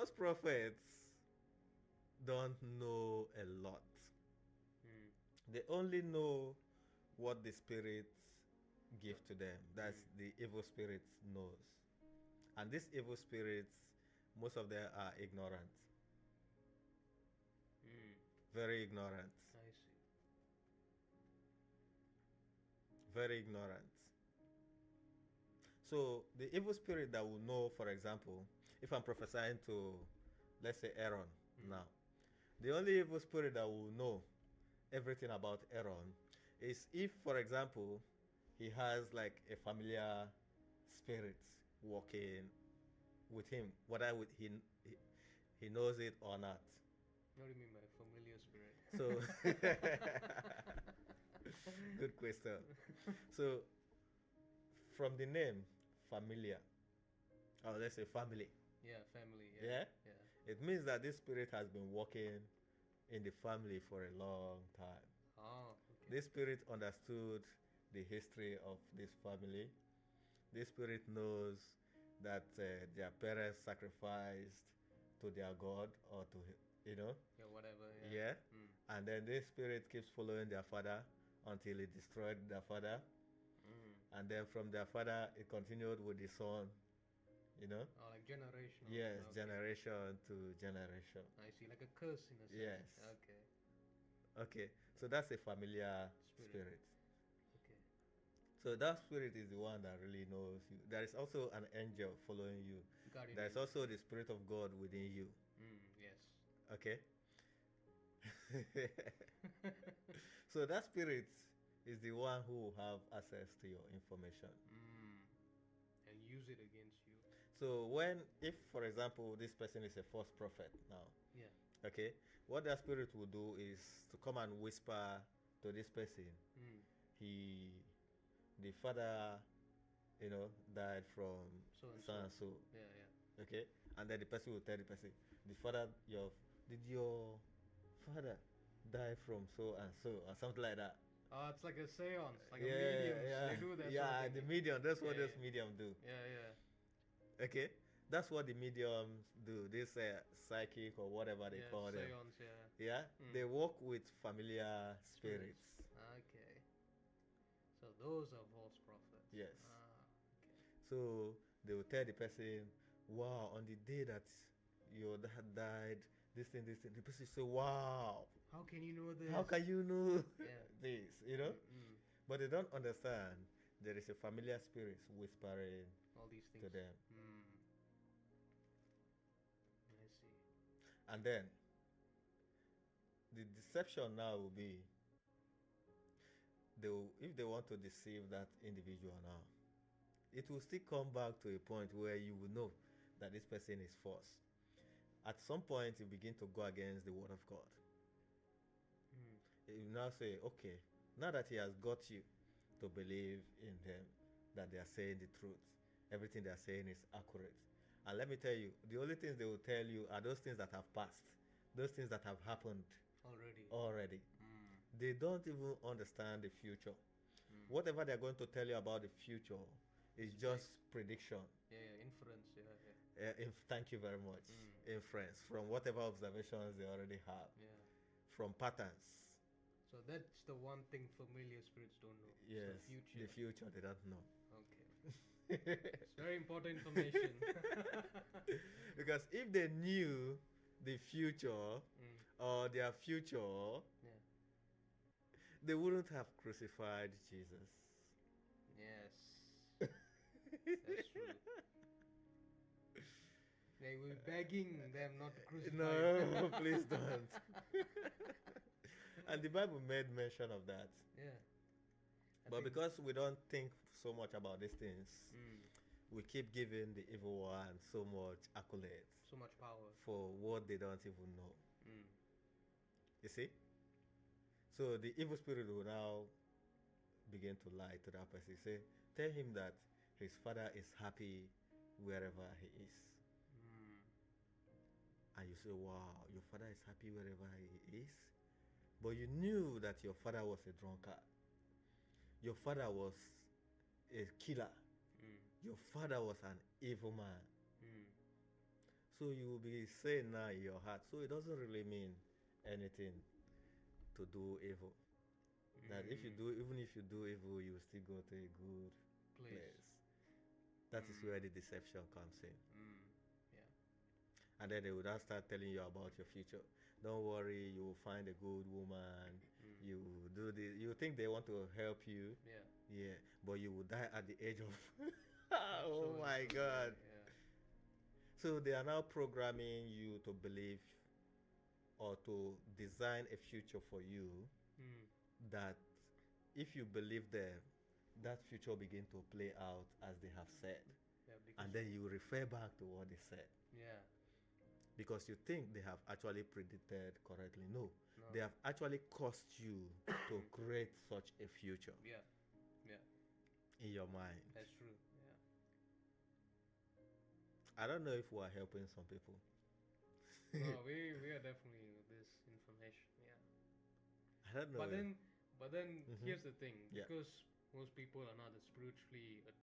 false prophets don't know a lot. Mm. They only know what the spirits give to them. That's the evil spirits knows. And these evil spirits, most of them are ignorant. Mm. Very ignorant. I see. Very ignorant. So the evil spirit that will know, for example, if I'm prophesying to, let's say, Aaron now, the only evil spirit that will know everything about Aaron is if, for example, he has like a familiar spirit walking with him, whether he knows it or not. What do you mean by familiar spirit? So, good question. So, from the name familiar, or let's say family, Yeah, family. yeah, Yeah. it means that this spirit has been working in the family for a long time. Oh, okay. This spirit understood the history of this family. This spirit knows that their parents sacrificed to their god or to, Yeah, whatever. Yeah. yeah. Mm. And then this spirit keeps following their father until it destroyed their father. Mm. And then from their father, it continued with the son. Oh, like generational. Yes, Okay. generation to generation. I see, like a curse in a sense. Yes. Okay. Okay, so that's a familiar Spirit. spirit. Okay. So that spirit is the one that really knows you. There is also an angel following you. Guardian There is angel. also the spirit of God within you. Yes. Okay? So that spirit is the one who will have access to your information. And use it against you. So if for example, this person is a false prophet now, Yeah. okay, what that spirit will do is to come and whisper to this person, the father, died from So and so and so. so. Yeah, yeah. Okay, and then the person will tell the person, the father, did your father die from so and so, or something like that. Oh, it's like a seance, like a Yeah, mediums. yeah, They do that yeah. sort of thing. The medium. That's what Yeah, this medium do. yeah, yeah. Okay, that's what the mediums do. This psychic or whatever they Yeah, call them. seance, yeah. Yeah, they work with familiar spirits. Okay. So those are false prophets. Yes. Ah, okay. So they will tell the person, "Wow, on the day that your dad died, this thing, this thing." The person say, "Wow, How can you know this? how can you know Yeah. this?" But they don't understand there is a familiar spirit whispering All these things to them. I see. And then the deception now will be, if they want to deceive that individual now, it will still come back to a point where you will know that this person is false. At some point, you begin to go against the word of God. You now say, okay, now that he has got you to believe in them, that they are saying the truth, everything they are saying is accurate. And let me tell you, the only things they will tell you are those things that have passed, those things that have happened already. They don't even understand the future. Whatever they're going to tell you about the future is just prediction. Yeah, inference. Yeah. Thank you very much. Inference from whatever observations they already have, from patterns. So that's the one thing familiar spirits don't know. Yes, the future they don't know. Okay. It's very important information. Because if they knew the future or their future, they wouldn't have crucified Jesus. Yes. That's true. They were begging them not to crucify. No, please don't. And the Bible made mention of that. Yeah. But because we don't think so much about these things, we keep giving the evil one so much accolades, so much power for what they don't even know. You see? So the evil spirit will now begin to lie to that person. Say, tell him that his father is happy wherever he is. And you say, wow, your father is happy wherever he is? But you knew that your father was a drunkard. Your father was a killer. Your father was an evil man. So you will be saying now in your heart. So it doesn't really mean anything to do evil. That if you Mm. do, even if you do evil, you will still go to a good Place. place. That is Mm. where the deception comes in. Mm. Yeah. And then they would now start telling you about your future. Don't worry, you will find a good woman. Mm. You do this. You think they want to help you, Yeah. yeah, but you will die at the age of. So Oh and my so. God! Yeah. So they are now programming you to believe or to design a future for you Mm. that if you believe them, that future begin to play out as they have said, Yeah. and Because then you refer back to what they said yeah. because you think they have actually predicted correctly. No, No. they have actually caused you to Mm. create such a future Yeah. Yeah. in your mind. That's true. Yeah. I don't know if we are helping some people. No, we are definitely with this information. Yeah. I don't know. But then, but then Mm-hmm. here's the thing: Yeah. because most people are not spiritually